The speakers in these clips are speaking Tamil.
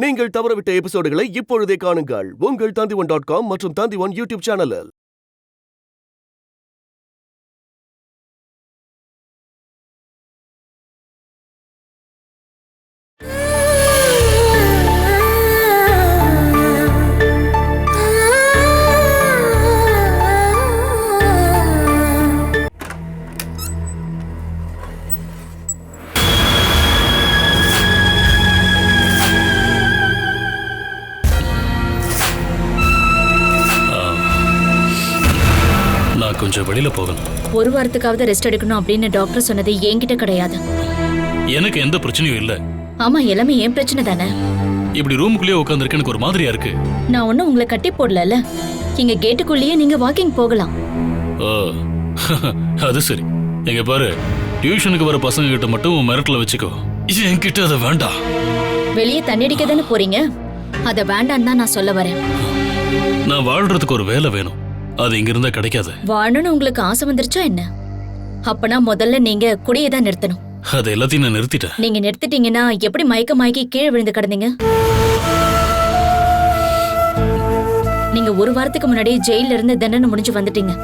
நீங்கள் தவறவிட்ட எபிசோடுகளை இப்பொழுதே காணுங்கள் உங்கள் Tandivan.com மற்றும் Tandivan யூடியூப் சேனலில். கொஞ்சம் வெளியில போகணும். ஒரு வாரத்துக்காவது ரெஸ்ட் எடுக்கணும் அப்படின்னு டாக்டர் சொன்னது என்கிட்ட கிடையாது. எனக்கு எந்த பிரச்சனையும் இல்ல. ஆமா, எல்லாமே ஏன் பிரச்சனை தானே. இப்படி ரூமுக்குள்ளேயே உட்கார்ந்திருக்க எனக்கு ஒரு மாதிரியா இருக்கு. நான் ஒன்னும் உங்களை கட்டி போடல. இங்க கேட்டுக்குள்ளேயே நீங்க வாக்கிங் போகலாம். ஓ, அது சரி. எங்க பாரு, டியூஷனுக்கு வர பசங்க கிட்ட மட்டும் மிரட்டல வச்சுக்கோ. என்கிட்ட அதை வேண்டாம். வெளியே தண்ணி அடிக்க தானே போறீங்க, அதை வேண்டான்னு தான் நான் சொல்ல வரேன். நான் வாழ்றதுக்கு ஒரு வேலை வேணும். அது இங்க இருந்தா கிடைக்காது. வாழணும்னு உங்களுக்கு ஆசை வந்துருச்சா என்ன? அப்பனா முதல்ல நீங்க குடியை தான் நிறுத்தணும். அது எல்லாத்தையும் நான் நிறுத்திட்டேன். நீங்க நிறுத்திட்டீங்கன்னா எப்படி மயக்கமாக்கி கீழே விழுந்து கிடந்தீங்க? நீங்க ஒரு வாரத்துக்கு முன்னாடி ஜெயில இருந்து தண்டனை முடிஞ்சு வந்துட்டீங்க.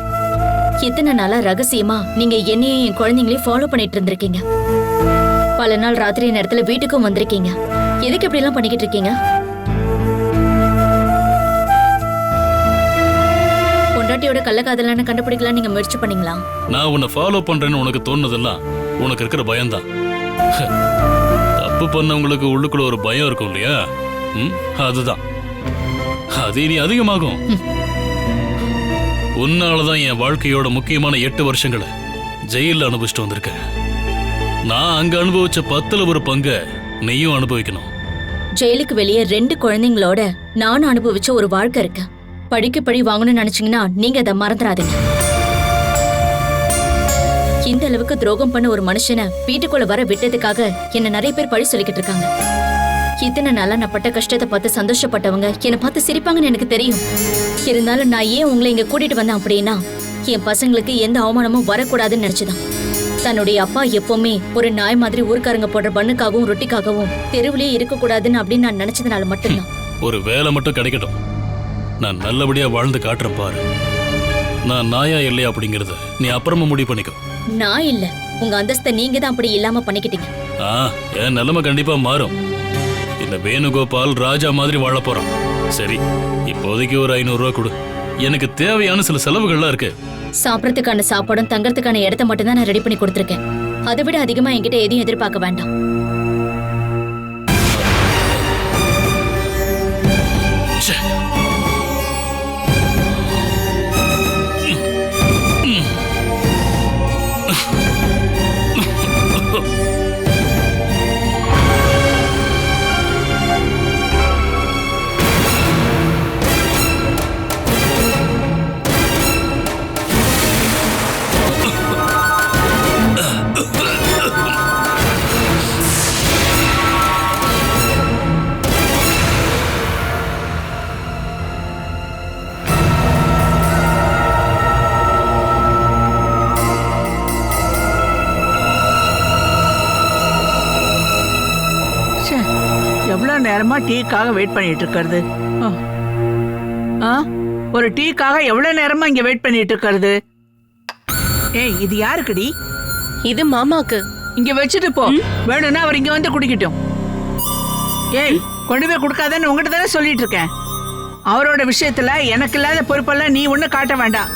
இத்தனை நாளா ரகசியமா நீங்க என்னையும் என் குழந்தைங்களையும் ஃபாலோ பண்ணிட்டு இருந்திருக்கீங்க. பல நாள் ராத்திரி நேரத்துல வீட்டுக்கும் வந்திருக்கீங்க. எதுக்கு இப்படி எல்லாம் பண்ணிக்கிட்டு இருக்கீங்க? பொண்டாட்டியோட கள்ளக்காதலான கண்டுபிடிக்கலாம் நீங்க முயற்சி பண்ணீங்களா? நான் உன்னை ஃபாலோ பண்றேன்னு உனக்கு தோணுதெல்லாம் உனக்கு இருக்கிற பயம்தான். தப்பு பண்ணவங்களுக்கு உள்ளுக்குள்ள ஒரு பயம் இருக்கும் இல்லையா? அதுதான். அது இனி அதிகமாகும். உன்னாலதான் என் வாழ்க்கையோட முக்கியமான 8 வருஷங்களை ஜெயில அனுபவிச்சுட்டு வந்திருக்கேன். நான் அங்க அனுபவிச்ச 10ல ஒரு பங்க நீயும் அனுபவிக்கணும். ஜெயிலுக்கு வெளியே 2 குழந்தைங்களோட நானும் அனுபவிச்ச ஒரு வாழ்க்கை இருக்கு. படிக்க படி வாங்கணும்னு நினைச்சீங்கன்னா நீங்க அதை மறந்துடாதீங்க. இந்த அளவுக்கு துரோகம் பண்ண ஒரு மனுஷனை வீட்டுக்குள்ள வர விட்டதுக்காக என்ன நிறைய பேர் பழி சொல்லிக்கிட்டு இருக்காங்க. இத்தனை நாளா நான் பட்ட கஷ்டத்தை பார்த்து சந்தோஷப்பட்டவங்க என்னை பார்த்து சிரிப்பாங்கன்னு எனக்கு தெரியும். இருந்தாலும் நான் ஏன் உங்களை இங்க கூட்டிட்டு வந்தேன் அப்படின்னா, என் பசங்களுக்கு எந்த அவமானமும் வரக்கூடாதுன்னு நினைச்சுதான். தன்னுடைய அப்பா எப்பவுமே ஒரு நாய் மாதிரி ஊருக்காரங்க போடுற பண்ணுக்காகவும் ரொட்டிக்காகவும் தெருவிலேயே இருக்கக்கூடாதுன்னு அப்படின்னு நான் நினைச்சதுனால மட்டும்தான். ஒரு வேலை மட்டும் கிடைக்கட்டும், நான் நல்லபடியா வாழ்ந்து காட்டுறேன் பாரு. நான் நாயா இல்லையா அப்படிங்கறது நீ அப்புறமா முடிவு பண்ணிக்கோ. நான் இல்ல, உங்க அந்தஸ்தை நீங்க தான் அப்படி இல்லாம பண்ணிக்கிட்டீங்க. என் நிலைமை கண்டிப்பா மாறும். இந்த வேணுகோபால் ராஜா மாதிரி வாழ போறான். சரி, இப்போதைக்கு ஒரு 500 ரூபா கொடு. எனக்கு தேவையான சில செலவுகள்லாம் இருக்கு. சாப்பிடறதுக்கான சாப்பாடும் தங்கறதுக்கான இடத்த மட்டும் தான் நான் ரெடி பண்ணி கொடுத்துருக்கேன். அதை விட அதிகமா என்கிட்ட எதையும் எதிர்பார்க்க வேண்டாம். எவ்வளவு நேரமா டீக்காக வெயிட் பண்ணிட்டு இருக்கிறது? ஒரு டீக்காக எவ்வளவு நேரமா இங்க வெயிட் பண்ணிட்டு இருக்கிறது? ஏய், இது யாருக்குடி? இது மாமாக்கு. இங்க வச்சுட்டு போ, வேணும்னா அவர் இங்க வந்து குடிக்கட்டும். ஏய், கொண்டு போய் கொடுக்காதன்னு உங்ககிட்ட தானே சொல்லிட்டு இருக்கேன். அவரோட விஷயத்துல எனக்கு இல்லாத பொறுப்பெல்லாம் நீ ஒண்ணு காட்ட வேண்டாம்.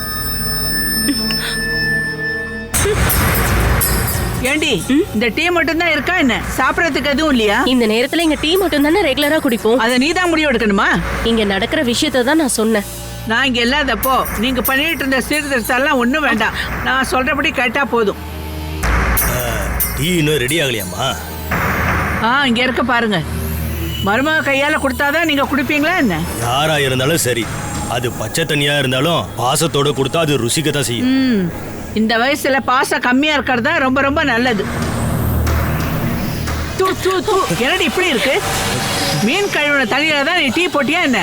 ஏண்டி, இந்த டீ மட்டும் தான் இருக்கா என்ன? சாப்பிடறதுக்கு எதுவும் இல்லையா? இந்த நேரத்துல இங்க டீ மட்டும் தானே ரெகுலரா குடிப்போம். அதை நீ தான் முடிவு எடுக்கணுமா? இங்க நடக்கிற விஷயத்த தான் நான் சொன்னேன். நான் இங்க இல்லாதப்போ நீங்க பண்ணிட்டு இருந்த சீர்திருத்தம் ஒண்ணும் வேண்டாம். நான் சொல்றபடி கேட்டா போதும். டீ இன்னும் ரெடி ஆகலையாமா? இங்க இருக்க பாருங்க. மருமக கையால கொடுத்தாதான் நீங்க குடிப்பீங்களா என்ன? யாரா இருந்தாலும் சரி, அது பச்சை தண்ணியா இருந்தாலும் பாசத்தோட கொடுத்தா அது ருசிக்கத்தான் செய்யும். இந்த வயசுல பாசம் கம்மியா இருக்கிறது தான் ரொம்ப ரொம்ப நல்லது. என்னடி இப்படி இருக்கு? மீன் கழுவுன தண்ணியில தான் நீ டீ போட்டியா என்ன?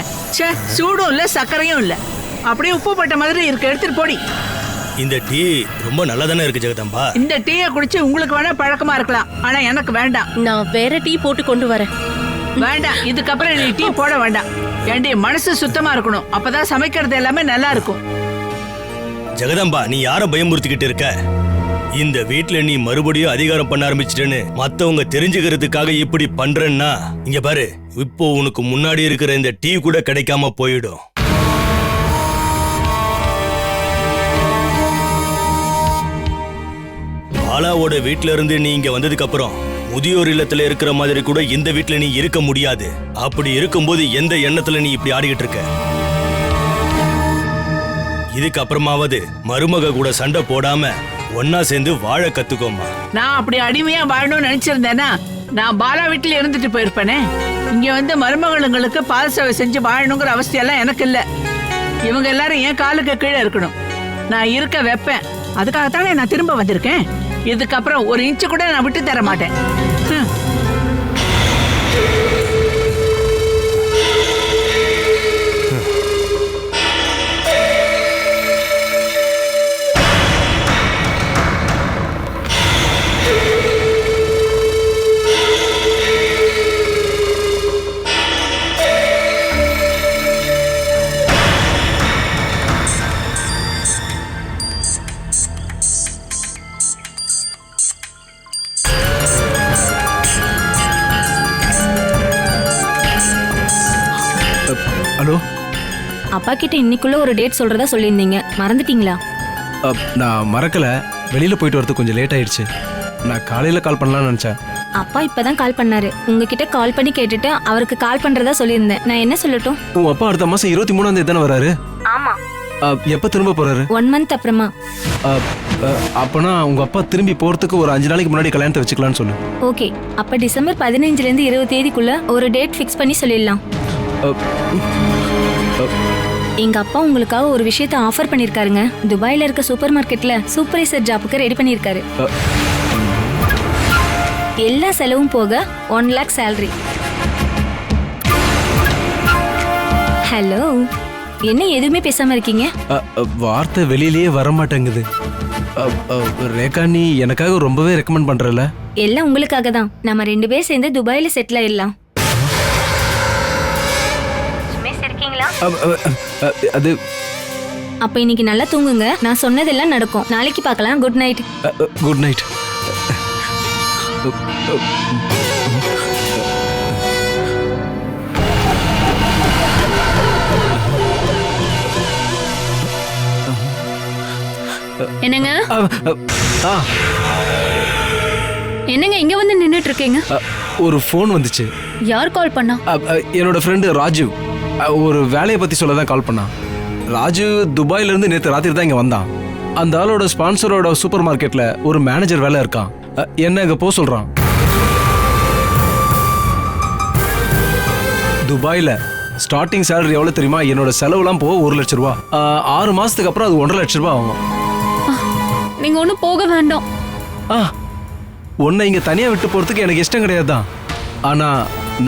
சூடும் இல்ல, சர்க்கரையும் இல்ல, அப்படியே உப்பு பட்ட மாதிரி இருக்கு. எடுத்துட்டு போடி. இந்த டீ ரொம்ப நல்லா தானே இருக்கு ஜெகதம்பா. இந்த டீயை குடிச்சு உங்களுக்கு வேணா பழக்கமா இருக்கலாம், ஆனா எனக்கு வேண்டாம். நான் வேற டீ போட்டு கொண்டு வரேன். வேண்டாம், இதுக்கப்புறம் நீ டீ போட வேண்டாம். ஏண்டி, மனசு சுத்தமா இருக்கணும், அப்பதான் சமைக்கிறது எல்லாமே நல்லா இருக்கும். ஜெகதம்பா, நீ யார பயமுறுத்திக்கிட்டு இருக்க? இந்த வீட்ல நீ மறுபடியும் அதிகாரம் பண்ண ஆரம்பிச்சிட்டேன்னு மத்தவங்க தெரிஞ்சுக்கிறதுக்காக இப்படி பண்றேன்னா, இங்க பாரு, இப்போ உனக்கு முன்னாடி இருக்கிற இந்த டீ கூட கிடைக்காம போயிடும். பாலாவோட வீட்ல இருந்து நீ இங்க வந்ததுக்கு அப்புறம் முதியோர் இல்லத்துல இருக்கிற மாதிரி கூட இந்த வீட்ல நீ இருக்க முடியாது. அப்படி இருக்கும்போது எந்த எண்ணத்துல நீ இப்படி ஆடிக்கிட்டு இருக்க? இதுக்கு அப்புறமாவது மருமக கூட சண்டை போடாம ஒன்னா சேர்ந்து வாழ கத்துக்கோமா. நான் அப்படி அடிமையா வாழணும்னு நினைச்சிருந்தேன்னா நான் பாலா வீட்டுல இருந்துட்டு போயிருப்பேனே. இங்க வந்து மருமகளுங்களுக்கு பால் சேவை செஞ்சு வாழணுங்கிற அவசியம் எனக்கு இல்ல. இவங்க எல்லாரும் என் காலுக்கு கீழே இருக்கணும். நான் இருக்க வைப்பேன். அதுக்காகத்தானே நான் திரும்ப வந்திருக்கேன். இதுக்கப்புறம் ஒரு இன்ச்சு கூட நான் விட்டு தர மாட்டேன். ஹலோ, அப்பா கிட்ட இன்னைக்குள்ள ஒரு டேட் சொல்றதா சொல்லியிருந்தீங்க, மறந்துட்டீங்களா? நான் மறக்கல. வெளியில போயிட்டு வரது கொஞ்சம் லேட் ஆயிடுச்சு. நான் காலையில கால் பண்ணலாம்னு நினைச்சேன். அப்பா இப்பதான் கால் பண்ணாரு. உங்ககிட்ட கால் பண்ணி கேட்டுட்டு அவருக்கு கால் பண்றதா சொல்லியிருந்தேன். நான் என்ன சொல்லட்டும்? உன் அப்பா அடுத்த மாசம் 23ஆம் தேதி தானே வராரு? ஆமா. எப்ப திரும்ப போறாரு? 1 month அப்புறமா. அப்பனா உங்க அப்பா திரும்பி போறதுக்கு ஒரு 5 நாளைக்கு முன்னாடி கல்யாணத்தை வச்சுக்கலாம்னு சொல்லு. ஓகே, அப்ப டிசம்பர் 15ல இருந்து 20 தேதிக்குள்ள ஒரு டேட் ஃபிக்ஸ் பண்ணி சொல்லிடலாம். எங்க அப்பா உங்களுக்காக ஒரு விஷயத்தை ஆஃபர் பண்ணிருக்காருங்க. துபாயில இருக்க சூப்பர் மார்க்கெட்ல சூப்பர்வைசர் ஜாப்புக்கு ரெடி பண்ணிருக்காரு. எல்லா செலவும் போக 1 lakh salary. ஹலோ, என்ன எதுவுமே பேசாம இருக்கீங்க? வார்த்தை வெளியிலேயே வர மாட்டேங்குது. ரேகா, நீ எனக்காக ரொம்பவே ரெக்கமெண்ட் பண்றல. எல்லாம் உங்களுக்காக தான். நம்ம 2 பேர் சேர்ந்து துபாயில செட்டில் ஆயிடலாம். அது அப்ப இன்னைக்கு நல்லா தூங்குங்க. நான் சொன்னதெல்லாம் நடக்கும். நாளைக்கு பார்க்கலாம். Good night. Good night. என்னங்க என்னங்க இங்க வந்து நின்னுட்டு இருக்கீங்க? ஒரு ஃபோன் வந்துச்சு. யார் கால் பண்ணா? என்னோட ஃப்ரெண்டு ராஜீவ் ஒரு வேலையை பத்தி சொல்ல தான் கால் பண்ணான். ராஜு துபாயில இருந்து நேற்று ராத்திரி தான் இங்க வந்தான். அந்த ஆளோட ஸ்பான்சரோட சூப்பர் மார்க்கெட்ல ஒரு மேனேஜர் வேலை இருக்கான். என்ன இங்க போக சொல்றான். துபாயில ஸ்டார்டிங் சேலரி எவ்வளவு தெரியுமா? என்னோட செலவுலாம் போக 1 லட்சம் ரூபா. 6 மாசத்துக்கு அப்புறம் அது 1.5 லட்சம் ரூபாய் ஆகும். நீங்க ஒன்னும் போக வேண்டாம். உன்னை இங்க தனியா விட்டு போறதுக்கு எனக்கு இஷ்டம் கிடையாதுதான். ஆனா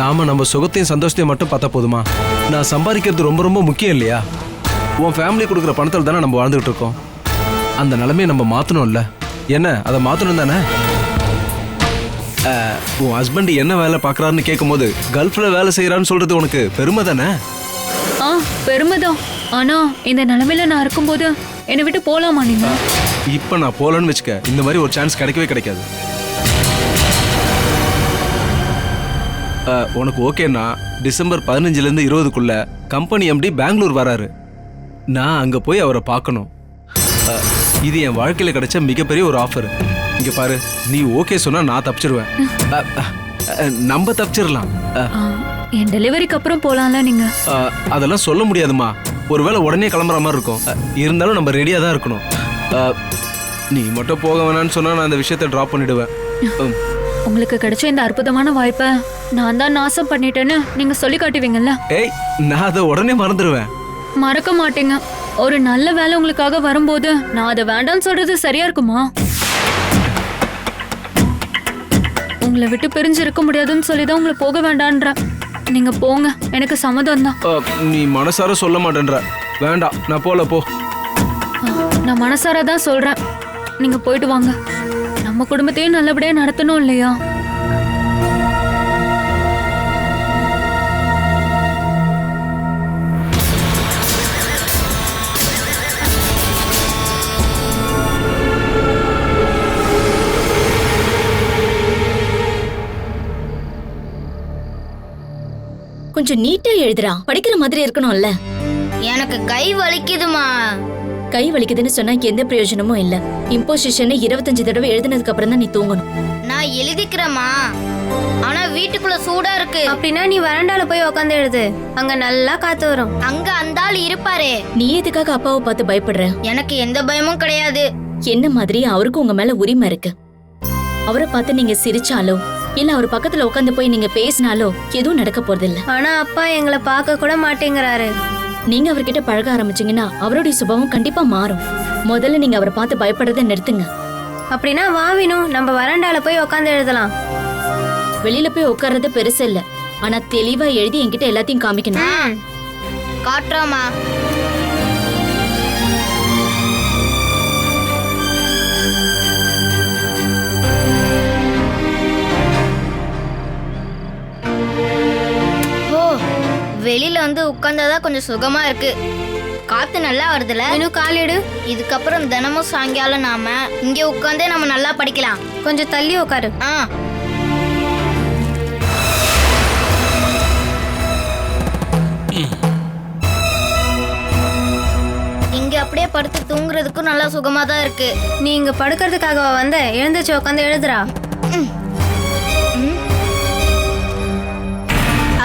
நாம நம்ம சுகத்தையும் சந்தோஷத்தையும் மட்டும் பார்த்தா போதுமா? நான் சம்பாதிக்கிறது ரொம்ப ரொம்ப முக்கியம் இல்லையா? உன் ஃபேமிலி கொடுக்குற பணத்தில் தானே நம்ம வாழ்ந்துகிட்டு இருக்கோம். அந்த நிலைமையை நம்ம மாற்றணும்ல. என்ன, அதை மாற்றணும் தானே? உன் ஹஸ்பண்ட் என்ன வேலை பார்க்குறாருன்னு கேட்கும்போது கல்ஃபில் வேலை செய்கிறான்னு சொல்றது உனக்கு பெருமை தானே? பெருமைதான். ஆனா இந்த நிலைமையில நான் இருக்கும்போது என்னை விட்டு போலாமா நீங்க? இப்போ நான் போலன்னு வச்சுக்க, இந்த மாதிரி ஒரு சான்ஸ் கிடைக்கவே கிடைக்காது. உனக்கு ஓகேன்னா டிசம்பர் 15லேருந்து 20க்குள்ள கம்பெனி எம்டி பெங்களூர் வராரு. நான் அங்கே போய் அவரை பார்க்கணும். இது என் வாழ்க்கையில் கிடைச்ச மிகப்பெரிய ஒரு ஆஃபர். இங்கே பாரு, நீ ஓகே சொன்னா நான் தப்பிச்சிருவேன். நம்ம தப்பிச்சிடலாம். என் டெலிவரிக்கு அப்புறம் போலாம்ல நீங்க? அதெல்லாம் சொல்ல முடியாதுமா. ஒருவேளை உடனே கிளம்புற மாதிரி இருக்கும். இருந்தாலும் நம்ம ரெடியாக தான் இருக்கணும். நீ மட்டும் போக வேணான்னு சொன்னா நான் அந்த விஷயத்தை ட்ராப் பண்ணிடுவேன். உங்களுக்கு கிடைச்ச இந்த அற்புதமான வாய்ப்பை நான் தான் நாசம் பண்ணிட்டேன்னு நீங்க சொல்லி காட்டுவீங்கல்ல? ஏய், நான் அதை உடனே மறந்துடுவேன். மறக்க மாட்டீங்க. ஒரு நல்ல வேலை உங்களுக்காக வரும்போது நான் அதை வேண்டாம்னு சொல்றது சரியா இருக்குமா? உங்களை விட்டு பிரிஞ்சு இருக்க முடியாதுன்னு சொல்லிதான் உங்களை போக வேண்டான்ற. நீங்க போங்க, எனக்கு சம்மதம் தான். நீ மனசார சொல்ல மாட்டேன்ற. வேண்டாம், நான் போல போ. நான் மனசார தான் சொல்றேன். நீங்க போயிட்டு வாங்க. நம்ம குடும்பத்தையும் நல்லபடியா நடத்தணும் இல்லையா? கொஞ்சம் நீட்டா எழுதுறா. படிக்கிற மாதிரி இருக்கணும்ல. எனக்கு கை வலிக்குதுமா. கை வலிக்குதுன்னு சொன்னா எந்த பிரயோஜனமும் இல்ல. இம்போசிஷன் 25 தடவை எழுதினதுக்கு அப்புறம் தான் நீ தூங்கணும். நான் எழுதிக்கிறேம்மா. ஆனா வீட்டுக்குள்ள சூடா இருக்கு. அப்படின்னா நீ வராண்டால போய் உட்காந்து எழுது. அங்க நல்லா காத்து வரும். அங்க அந்த ஆள் இருப்பாரே. நீ எதுக்காக அப்பாவை பார்த்து பயப்படுற? எனக்கு எந்த பயமும் கிடையாது. என்ன மாதிரி அவருக்கு உங்க மேல உரிமை இருக்கு. அவரை பார்த்து நீங்க சிரிச்சாலோ இல்ல அவர் பக்கத்துல உட்காந்து போய் நீங்க பேசினாலோ எதுவும் நடக்க போறது இல்ல. ஆனா அப்பா எங்களை பார்க்க கூட மாட்டேங்கிறாரு. நீங்க அவர்கிட்ட பழக ஆரம்பிச்சீங்கன்னா அவருடைய சுபாவம் கண்டிப்பா மாறும். முதல்ல நீங்க அவரை பார்த்து பயப்படுறதை நிறுத்துங்க. அப்படின்னா வாவினு நம்ம வராண்டால போய் உட்காந்து எழுதலாம். வெளியில போய் உட்கார்றது பெருசு இல்ல. ஆனா தெளிவா எழுதி என்கிட்ட எல்லாத்தையும் காமிக்கணும். காட்டுறோமா. வெளியில வந்து உட்கார்ந்தாதான் கொஞ்சம் சுகமா இருக்கு. காத்து நல்லா வருதுல. இன்னும் காலிடு. இதுக்கப்புறம் தினமும் சாயங்காலம் நாம இங்க உட்கார்ந்தே நம்ம நல்லா படிக்கலாம். கொஞ்சம் தள்ளி உட்காரு. இங்க அப்படியே படுத்து தூங்குறதுக்கும் நல்லா சுகமா தான் இருக்கு. நீ இங்க படுக்கிறதுக்காக வந்த? எழுந்துச்சு உட்காந்து எழுதுறா.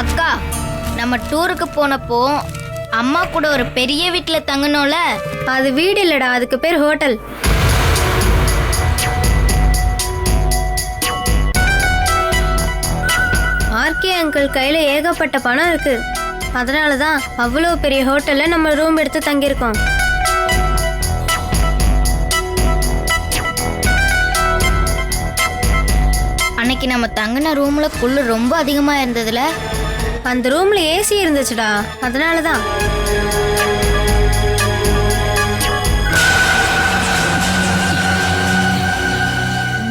அக்கா, நம்ம டூருக்கு போனப்போ அம்மா கூட ஒரு பெரிய வீட்டுல தங்கணும்ல. அது வீடு இல்லடா, அதுக்கு பேர் ஹோட்டல். ஆர்கே அங்கிள் கையில ஏகப்பட்ட பணம் இருக்கு. அதனாலதான் அவ்வளோ பெரிய ஹோட்டல்ல நம்ம ரூம் எடுத்து தங்கியிருக்கோம். அன்னைக்கு நம்ம தங்கின ரூம்ல குளிர் ரொம்ப அதிகமா இருந்ததுல. அந்த ரூம்ல ஏசி இருந்துச்சுடா, அதனாலதான்.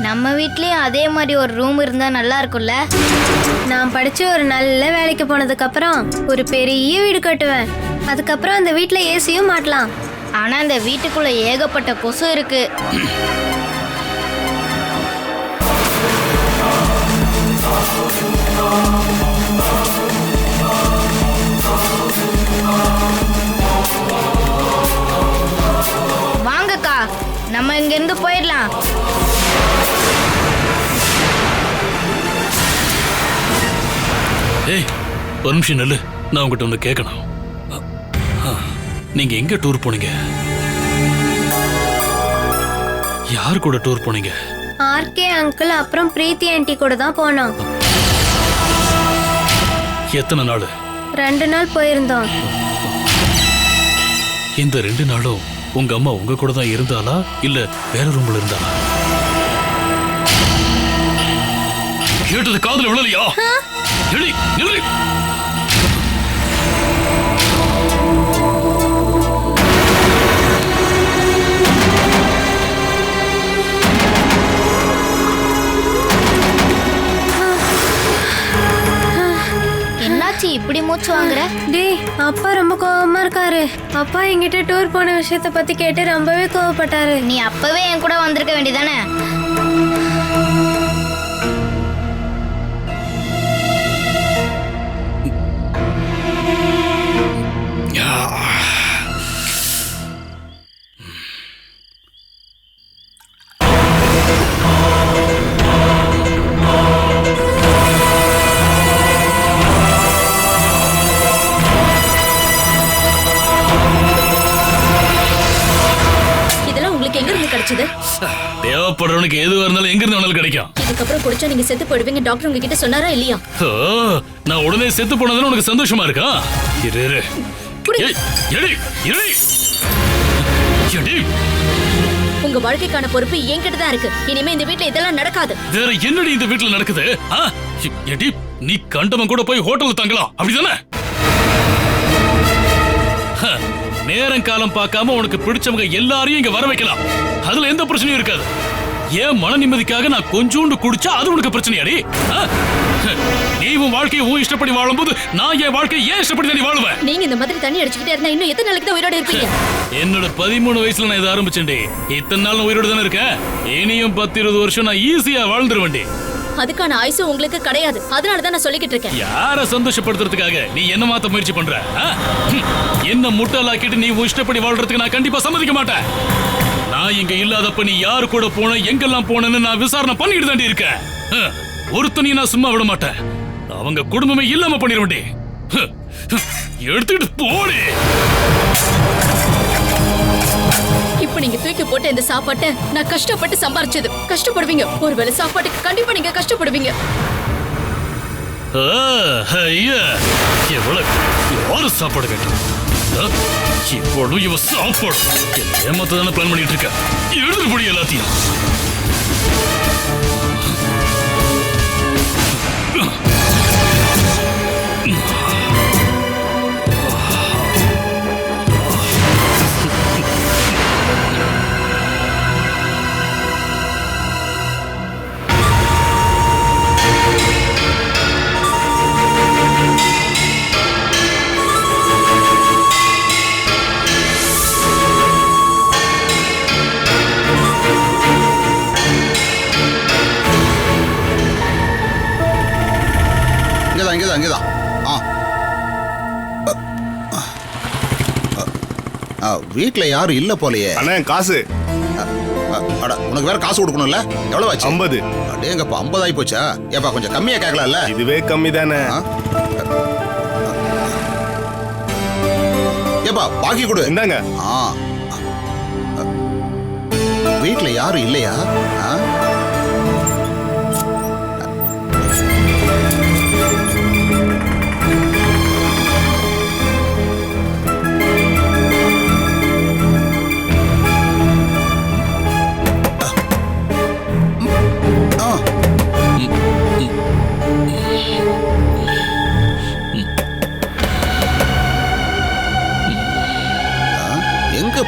நம்ம வீட்லயும் அதே மாதிரி ஒரு ரூம் இருந்தா நல்லா இருக்கும்ல. நான் படிச்சு ஒரு நல்ல வேலைக்கு போனதுக்கு அப்புறம் ஒரு பெரிய வீடு கட்டுவேன். அதுக்கப்புறம் அந்த வீட்டுல ஏசியும் மாட்டலாம். ஆனா அந்த வீட்டுக்குள்ள ஏகப்பட்ட கொசு இருக்கு. வாங்கக்கா, நம்ம இங்க இருந்து போயிடலாம். ஏய், ஒரு நிமிஷம் நில்லு. நான் உங்ககிட்ட ஒன்று கேட்கணும். நீங்க எங்க டூர் போனீங்க? யார் கூட டூர் போனீங்க? ஆர்கே அங்கிள் அப்புறம் பிரீத்தி ஆன்ட்டி கூட தான் போனோம். எத்தனை நாள்? 2 நாள் போயிருந்தோம். இந்த 2 நாளும் உங்க அம்மா உங்க கூட தான் இருந்தாளா இல்ல வேற ரூம்ல இருந்தாளா? கேட்டது காதுல விழலையா? எடி நில்லு. என்னாச்சு இப்படி மூச்சு வாங்குற? டேய், அப்பா ரொம்ப கோவமா இருக்காரு. அப்பா என்கிட்ட டூர் போன விஷயத்த பத்தி கேட்டு ரொம்பவே கோவப்பட்டாரு. நீ அப்பவே என் கூட வந்திருக்க வேண்டியதானே? தேவைப்படுறவனுக்கு எதுவா இருந்தாலும் எங்க இருந்தாலும் கிடைக்கும். இதுக்கப்புறம் குடிச்சா நீங்க செத்து போடுவீங்க. டாக்டர் உங்ககிட்ட சொன்னாரா இல்லையா? நான் உடனே செத்து போனதுல உனக்கு சந்தோஷமா இருக்கா? இரு இரு. உங்க வாழ்க்கைக்கான பொறுப்பு என்கிட்ட தான் இருக்கு. இனிமே இந்த வீட்ல இதெல்லாம் நடக்காது. வேற என்னடி இந்த வீட்ல நடக்குது? எடி, நீ கண்டவன் கூட போய் ஹோட்டல்ல தங்கலாம், அப்படிதானே? நேரம் காலம் பார்க்காம உனக்கு பிடிச்சவங்க எல்லாரையும் இங்க வர வைக்கலாம். அதுல எந்த பிரச்சனையும் இருக்காது. ஏன் மன நிம்மதிக்காக நான் கொஞ்சோண்டு குடிச்சா அது உனக்கு பிரச்சனையாடி? நீ உன் வாழ்க்கையை உன் இஷ்டப்படி வாழும்போது நான் என் வாழ்க்கையை ஏன் இஷ்டப்படி தான் வாழுவேன்? நீங்க இந்த மாதிரி தண்ணி அடிச்சுக்கிட்டே இருந்தா இன்னும் எத்தனை நாளைக்கு தான் உயிரோட இருப்பீங்க? என்னோட 13 வயசுல நான் இதை ஆரம்பிச்சேன்டி. இத்தனை நாள் உயிரோட தானே இருக்கேன். இனியும் 10-20 வருஷம் நான் ஈஸியா வாழ்ந்துருவேன்டி. அதுக்கான ஆயுசு உங்களுக்கு கிடையாது. அதனாலதான் நான் சொல்லிக்கிட்டு இருக்கேன். யார சந்தோஷப்படுத்துறதுக்காக நீ என்ன மாத்த முயற்சி பண்ற? என்ன முட்டாளாக்கிட்டு நீ இஷ்டப்படி வாழ்றதுக்கு நான் கண்டிப்பா சம்மதிக்க மாட்டேன். நான் இங்க இல்லாதப்ப நீ யாரு கூட போன, எங்கெல்லாம் போனேன்னு நான் விசாரணை பண்ணிட்டு தாண்டி இருக்கேன். ஒருத்தனையும் நான் சும்மா விட மாட்டேன். அவங்க குடும்பமே இல்லாம பண்ணிடுவேண்டி. எடுத்துக்கிட்டு போடு. இப்ப நீங்க தூக்கி போட்ட இந்த சாப்பாட்டை நான் கஷ்டப்பட்டு சம்பாரிச்சது. கஷ்டப்படுவீங்க. ஒருவேளை சாப்பாட்டுக்கு கண்டிப்பா நீங்க கஷ்டப்படுவீங்க. யாரு சாப்பாடு கேட்டோம்? இப்போதும் இவ சாப்பாடு ஏமாத்த தானே பிளான் பண்ணிட்டு இருக்க. எழுதுட்டு போடி எல்லாத்தையும். அங்கேதான். வீட்டுல யாரும் இல்ல போலயே. அண்ணா காசு. உனக்கு வேற காசு கொடுக்கணும்ல? எவ்வளவு ஆச்சு? 50. அடேங்கப்பா 50 ஆகி போச்சா? ஏப்பா கொஞ்சம் கம்மியா கேட்கலாம்ல? இதுவே கம்மி தானே. ஏப்பா பாக்கி கொடு. இந்தாங்க. வீட்டுல யாரும் இல்லையா?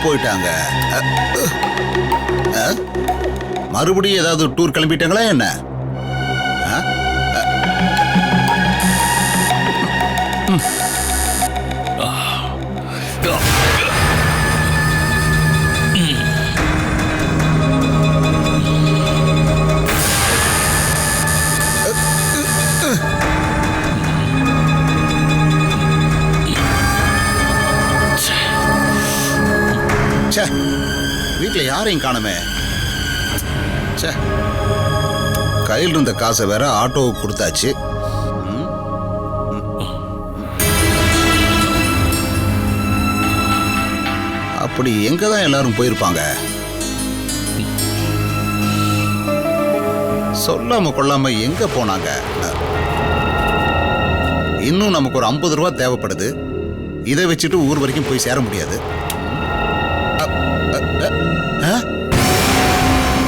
போயிட்டாங்க. மறுபடியும் ஏதாவது டூர் கிளம்பிட்டாங்களா என்ன? வீட்டுல யாரையும் காணுமே. கையில் இருந்த காசை வேற ஆட்டோவுக்கு கொடுத்தாச்சு. அப்படி எங்கதான் எல்லாரும் போயிருப்பாங்க? சொல்லாம கொள்ளாம எங்க போனாங்க? இன்னும் நமக்கு ஒரு 50 ரூபா தேவைப்படுது. இதை வச்சுட்டு ஊர் வரைக்கும் போய் சேர முடியாது.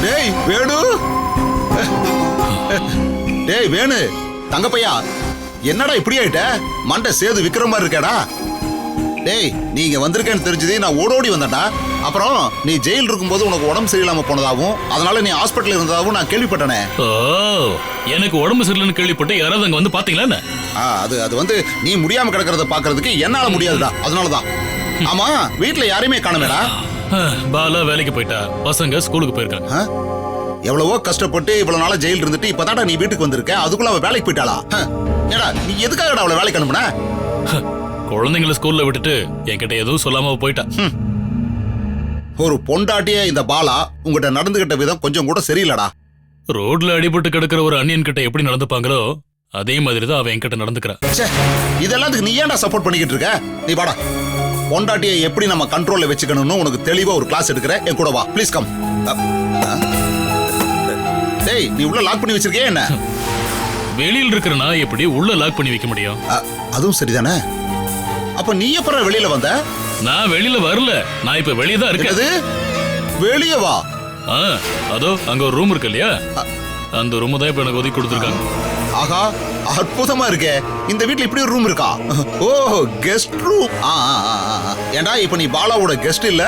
டேய் வேணு, டேய் வேணு தங்கப்பையா, என்னடா இப்படி ஆயிட்ட? மண்டை சேது விக்கிற மாதிரி இருக்கடா. டேய் நீங்க வந்திருக்கேன்னு தெரிஞ்சதே நான் ஓடோடி வந்தேன்டா. அப்புறம் நீ ஜெயில் இருக்கும்போது உனக்கு உடம்பு சரியில்லாம போனதாகவும் அதனால நீ ஹாஸ்பிட்டல் இருந்ததாகவும் நான் கேள்விப்பட்டனே. எனக்கு உடம்பு சரியில்லைன்னு கேள்விப்பட்டு யாராவது அங்க வந்து பாத்தீங்களா? அது வந்து நீ முடியாம கிடக்கிறத பாக்குறதுக்கு என்னால முடியாதுடா. அதனாலதான். ஆமா வீட்டுல யாரையுமே காணமேடா. பாலா வேலைக்கு போயிட்டா, பசங்க ஸ்கூலுக்கு போயிருக்காங்க. எவ்வளவோ கஷ்டப்பட்டு இவ்வளவு நாளா ஜெயில் இருந்துட்டு இப்பதான்டா நீ வீட்டுக்கு வந்திருக்க. அதுக்குள்ள அவ வேலைக்கு போயிட்டாளா? ஏடா நீ எதுக்காக அவளை வேலைக்கு அனுப்புன? குழந்தைங்களை ஸ்கூல்ல விட்டுட்டு என்கிட்ட எதுவும் சொல்லாம போயிட்டா. ஒரு பொண்டாட்டிய இந்த பாலா உங்ககிட்ட நடந்துகிட்ட விதம் கொஞ்சம் கூட சரியில்லடா. ரோட்ல அடிபட்டு கிடக்கிற ஒரு அண்ணியன் கிட்ட எப்படி நடந்துப்பாங்களோ அதே மாதிரிதான் அவன் என்கிட்ட நடந்துக்கிறா. இதெல்லாத்துக்கு நீ ஏன்டா சப்போர்ட் பண்ணிக்கிட்டு இருக்க? நீ வாடா. பொண்டாட்டியை எப்படி நம்ம கண்ட்ரோல்ல வச்சுக்கணும்னு உனக்கு தெளிவா ஒரு கிளாஸ் எடுக்கிறேன். என் கூட வா ப்ளீஸ் கம். டேய் நீ உள்ள லாக் பண்ணி வச்சிருக்கே என்ன? வெளியில இருக்கிற நான் எப்படி உள்ள லாக் பண்ணி வைக்க முடியும்? அதுவும் சரிதானே. அப்ப நீ எப்பறம் வெளியில வந்த? நான் வெளியில வரல, நான் இப்ப வெளியே தான் இருக்கேன். வெளியே வா. அதோ அங்க ஒரு ரூம் இருக்கு இல்லையா, அந்த ரூம் தான் இப்ப எனக்கு ஒதுக்கி கொடுத்துருக்காங்க. ஆகா அற்புதமா இருக்கே. இந்த வீட்ல இப்படி ஒரு ரூம் இருக்கா? ஓ கெஸ்ட் ரூம். ஏண்டா இப்ப நீ பாலாவோட கெஸ்ட் இல்ல.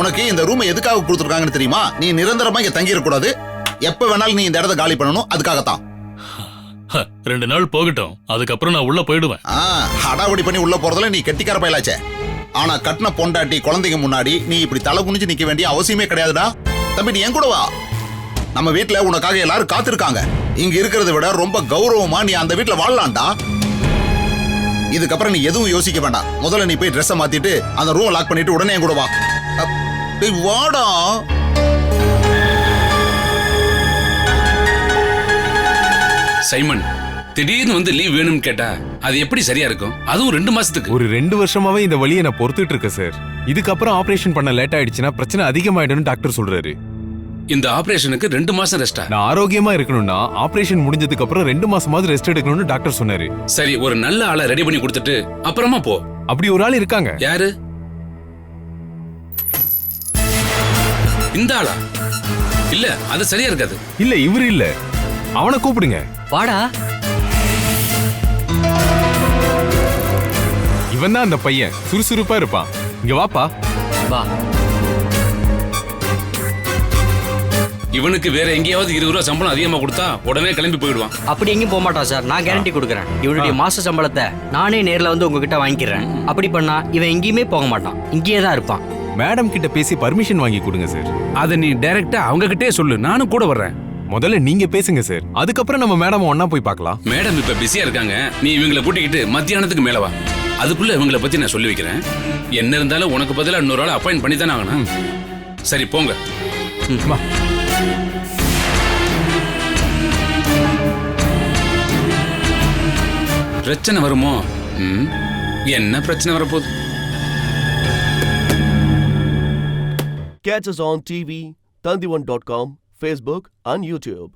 உனக்கு இந்த ரூம் எதுக்காக கொடுத்துருக்காங்கன்னு தெரியுமா? நீ நிரந்தரமா இங்க தங்கிட கூடாது. எப்ப வேணாலும் நீ இந்த இடத்த காலி பண்ணணும். அதுக்காகத்தான். 2 நாள் போகட்டும், அதுக்கப்புறம் நான் உள்ள போயிடுவேன். அடாவடி பண்ணி உள்ள போறதுல நீ கெட்டிக்கார பயலாச்சே. ஆனா கட்டின பொண்டாட்டி குழந்தைங்க முன்னாடி நீ இப்படி தலை குனிஞ்சு நிக்க வேண்டிய அவசியமே கிடையாதுடா. தம்பி நீ என் கூட வா. நம்ம வீட்ல உனக்காக எல்லாரும் காத்திருக்காங்க. இங்க இருக்கிறத விட ரொம்ப கௌரவமா நீ அந்த வீட்ல வாழலாம்டா. இதுக்கப்புறம் நீ எதுவும் யோசிக்க வேண்டாம். முதல்ல நீ போய் ட்ரெஸ்ஸை மாத்திட்டு அந்த ரூம் லாக் பண்ணிட்டு உடனே என் கூட வா. டேய் வாடா. சைமன், திடீர்னு வந்து லீவ் வேணும்னு கேட்டா அது எப்படி சரியா இருக்கும்? அதுவும் 2 மாசத்துக்கு. ஒரு 2 வருஷமாவே இந்த வலியை நான் பொறுத்துட்டு இருக்கேன் சார். இதுக்கப்புறம் ஆபரேஷன் பண்ண லேட் ஆயிடுச்சுன்னா பிரச்சனை அதிகமாயிடும்னு டாக்டர் சொல்றாரு. இந்த ஆபரேஷனுக்கு 2 மாசம் ரெஸ்டா? நான் ஆரோக்கியமா இருக்கணும்னா ஆபரேஷன் முடிஞ்சதுக்கு அப்புறம் 2 மாசமாவது ரெஸ்ட் எடுக்கணும்னு டாக்டர் சொன்னாரு. சரி, ஒரு நல்ல ஆளை ரெடி பண்ணி கொடுத்துட்டு அப்புறமா போ. அப்படி ஒரு ஆள் இருக்காங்க. யாரு? இந்த ஆளா? இல்ல, அது சரியா இருக்காது. இல்ல, இவரு இல்ல, அவனை கூப்பிடுங்க. வாடா. இவன் தான் அந்த பையன், சுறுசுறுப்பா இருப்பான். இங்க வாப்பா. வா. இவனுக்கு வேற எங்கேயாவது 20 ரூபா சம்பளம் அதிகமா கொடுத்தா உடனே கிளம்பி போயிடுவான். அப்படி எங்கேயும் போக மாட்டான் சார், நான் கேரண்டி கொடுக்குறேன். இவனுடைய மாச சம்பளத்தை நானே நேர்ல வந்து உங்ககிட்ட வாங்கிக்கிறேன். அப்படி பண்ணா இவன் எங்கேயுமே போக மாட்டான், இங்கேயே தான் இருப்பான். மேடம் கிட்ட பேசி பர்மிஷன் வாங்கி கொடுங்க சார். அதை நீ டைரக்டா அவங்க கிட்டே சொல்லு, நானும் கூட வர்றேன். முதல்ல நீங்க பேசுங்க சார், அதுக்கப்புறம் நம்ம மேடம் ஒன்னா போய் பார்க்கலாம். மேடம் இப்ப பிஸியா இருக்காங்க, நீ இவங்களை கூட்டிக்கிட்டு மத்தியானத்துக்கு மேல வா. அதுக்குள்ள இவங்களை பத்தி நான் சொல்லி வைக்கிறேன். என்ன இருந்தாலும் உனக்கு பதிலா இன்னொரு ஆளை அப்பாயிண்ட் பண்ணி தானே ஆகணும். சரி போங்க. பிரச்சனை வருமோ? என்ன பிரச்சனை வரப்போகுது? Catch us on TV, Tandivan.com, Facebook and YouTube.